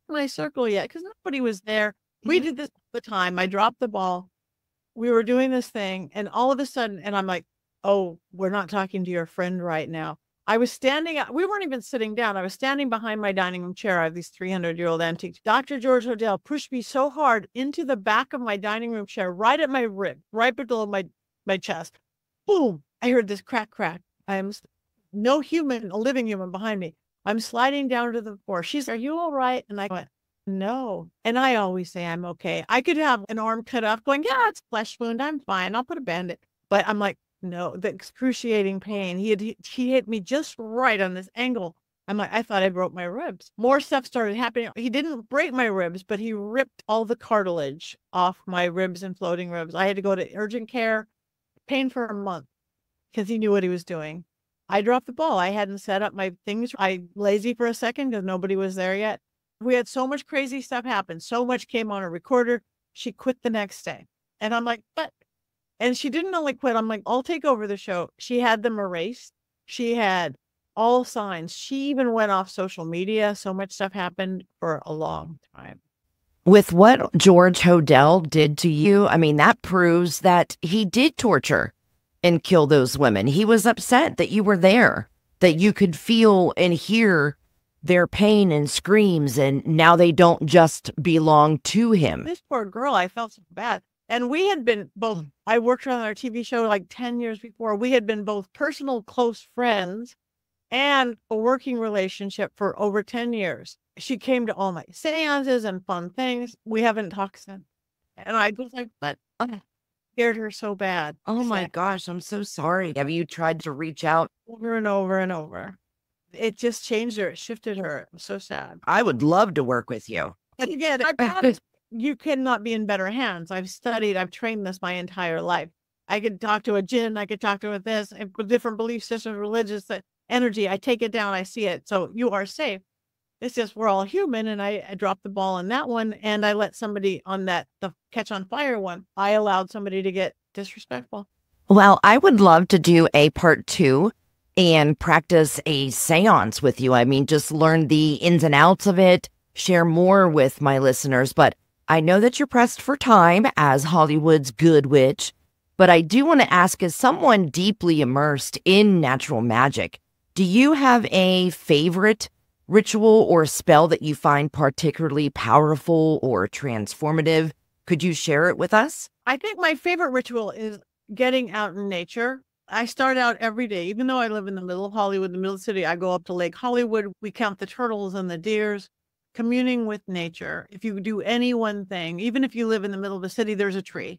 in my circle yet because nobody was there. We did this all the time. I dropped the ball. We were doing this thing, and all of a sudden, and I'm like, oh, we're not talking to your friend right now. I was standing, we weren't even sitting down. I was standing behind my dining room chair. I have these 300-year-old antiques. Dr. George Hodel pushed me so hard into the back of my dining room chair, right at my rib, right below my chest. Boom. I heard this crack, crack. I am no human, a living human behind me. I'm sliding down to the floor. She's, are you all right? And I went, no. And I always say I'm okay. I could have an arm cut off going, yeah, it's a flesh wound. I'm fine. I'll put a bandage. But I'm like, no, the excruciating pain. He hit me just right on this angle. I'm like, I thought I broke my ribs. More stuff started happening. He didn't break my ribs, but he ripped all the cartilage off my ribs and floating ribs. I had to go to urgent care, pain for a month, because he knew what he was doing. I dropped the ball. I hadn't set up my things. I lazy for a second because nobody was there yet. We had so much crazy stuff happen. So much came on a recorder. She quit the next day. And I'm like, but, and she didn't only quit. I'm like, I'll take over the show. She had them erased. She had all signs. She even went off social media. So much stuff happened for a long time. With what George Hodel did to you, I mean, that proves that he did torture and kill those women. He was upset that you were there, that you could feel and hear their pain and screams, and now they don't just belong to him. This poor girl, I felt so bad. And we had been both, I worked on our TV show like 10 years before. We had been both personal close friends and a working relationship for over 10 years. She came to all my seances and fun things. We haven't talked since. And I was like, but I scared her so bad. Oh my gosh, I'm so sorry. Have you tried to reach out? Over and over and over. It just changed her. It shifted her. I'm so sad. I would love to work with you. And again, I promise you cannot be in better hands. I've studied, I've trained this my entire life. I could talk to a jinn, I could talk to this, with different belief systems, religious energy. I take it down, I see it. So you are safe. It's just we're all human, and I dropped the ball on that one, and I let somebody on the Catch on Fire one. I allowed somebody to get disrespectful. Well, I would love to do a part 2 and practice a seance with you. I mean, just learn the ins and outs of it, share more with my listeners. But I know that you're pressed for time as Hollywood's good witch. But I do want to ask, as someone deeply immersed in natural magic, do you have a favorite ritual or spell that you find particularly powerful or transformative? Could you share it with us? I think my favorite ritual is getting out in nature. I start out every day, even though I live in the middle of Hollywood, the middle of the city, I go up to Lake Hollywood. We count the turtles and the deers, communing with nature. If you do any one thing, even if you live in the middle of the city, there's a tree.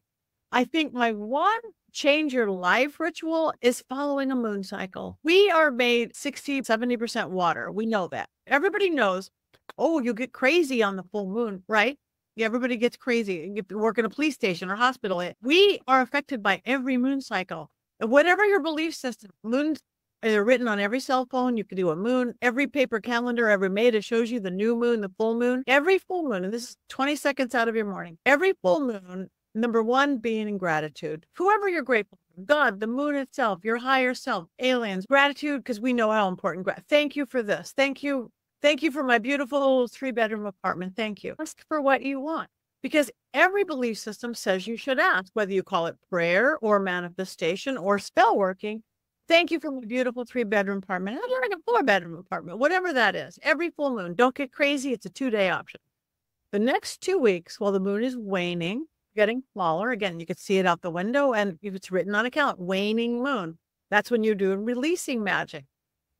I think my one change your life ritual is following a moon cycle. We are made 60, 70% water. We know that. Everybody knows, oh, you get crazy on the full moon, right? Everybody gets crazy. If you work in a police station or hospital, we are affected by every moon cycle. Whatever your belief system, moons are written on every cell phone. You can do a moon, every paper calendar ever made. It shows you the new moon, the full moon, every full moon. And this is 20 seconds out of your morning. Every full moon, number one, being in gratitude. Whoever you're grateful for, God, the moon itself, your higher self, aliens, gratitude, because we know how important. Thank you for this. Thank you. Thank you for my beautiful 3-bedroom apartment. Thank you. Ask for what you want, because every belief system says you should ask, whether you call it prayer or manifestation or spell working. Thank you for my beautiful 3-bedroom apartment. I'd like a 4-bedroom apartment, whatever that is. Every full moon. Don't get crazy. It's a 2-day option. The next 2 weeks, while the moon is waning, getting smaller, again, you can see it out the window, and if it's written on a calendar, waning moon. That's when you're doing releasing magic.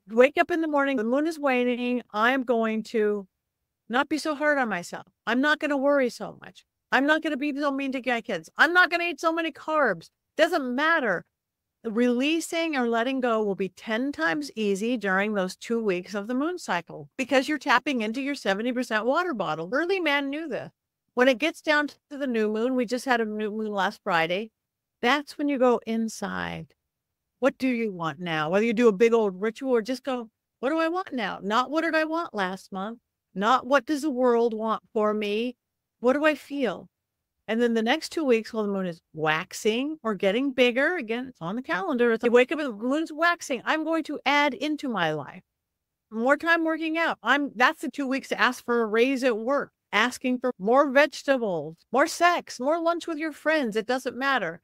Wake up in the morning, the moon is waning. I'm going to not be so hard on myself. I'm not going to worry so much. I'm not going to be so mean to my kids. I'm not going to eat so many carbs. Doesn't matter. Releasing or letting go will be 10 times easy during those 2 weeks of the moon cycle, because you're tapping into your 70% water bottle. Early man knew this. When it gets down to the new moon, we just had a new moon last Friday. That's when you go inside. What do you want now? Whether you do a big old ritual or just go, what do I want now? Not what did I want last month? Not what does the world want for me? What do I feel? And then the next 2 weeks, while the moon is waxing or getting bigger, again, it's on the calendar. It's like, wake up and the moon's waxing. I'm going to add into my life more time working out. That's the 2 weeks to ask for a raise at work, asking for more vegetables, more sex, more lunch with your friends. It doesn't matter.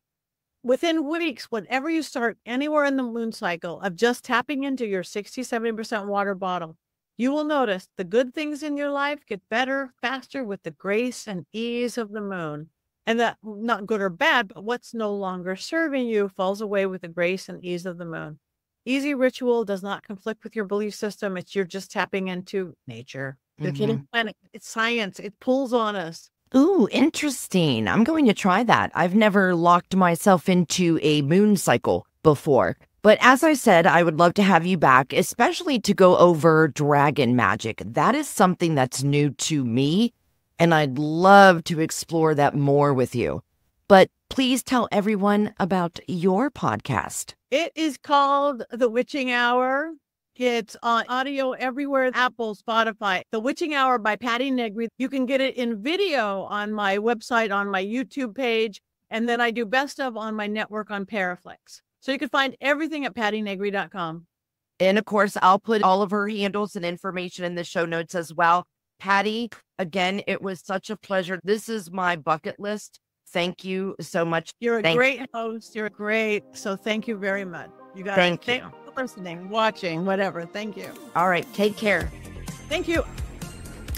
Within weeks, whenever you start anywhere in the moon cycle of just tapping into your 60-70% water bottle, you will notice the good things in your life get better, faster with the grace and ease of the moon. And that, not good or bad, but what's no longer serving you falls away with the grace and ease of the moon. Easy ritual does not conflict with your belief system. You're just tapping into nature. The killing planet. It's science. It pulls on us. Ooh, interesting. I'm going to try that. I've never locked myself into a moon cycle before. But as I said, I would love to have you back, especially to go over dragon magic. That is something that's new to me, and I'd love to explore that more with you. But please tell everyone about your podcast. It is called The Witching Hour. It's on audio everywhere, Apple, Spotify. The Witching Hour by Patti Negri. You can get it in video on my website, on my YouTube page, and then I do best of on my network on Paraflix. So you can find everything at pattinegri.com. And of course, I'll put all of her handles and information in the show notes as well. Patti, again, it was such a pleasure. This is my bucket list. Thank you so much. You're a great host. You're great. So thank you very much. You guys. Thank you. For listening, watching, whatever. Thank you. All right. Take care. Thank you.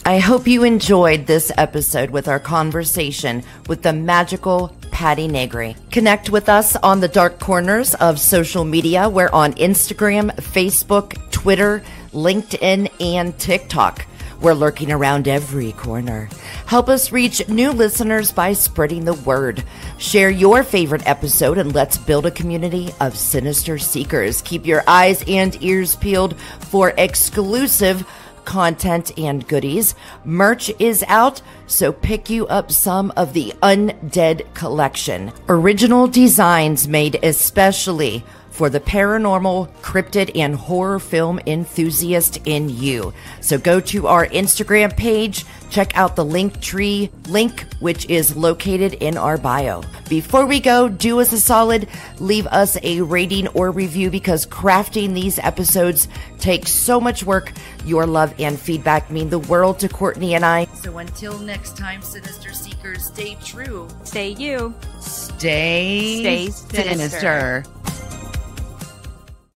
I hope you enjoyed this episode with our conversation with the magical Patti Negri. Connect with us on the dark corners of social media. We're on Instagram, Facebook, Twitter, LinkedIn, and TikTok. We're lurking around every corner. Help us reach new listeners by spreading the word. Share your favorite episode and let's build a community of sinister seekers. Keep your eyes and ears peeled for exclusive content and goodies. Merch is out, so pick you up some of the Undead collection. Original designs made especially for the paranormal, cryptid, and horror film enthusiast in you. So go to our Instagram page, check out the Linktree link, which is located in our bio. Before we go, do us a solid, leave us a rating or review, because crafting these episodes takes so much work. Your love and feedback mean the world to Courtney and I. So until next time, Sinister Seekers, stay true. Stay you. Stay sinister.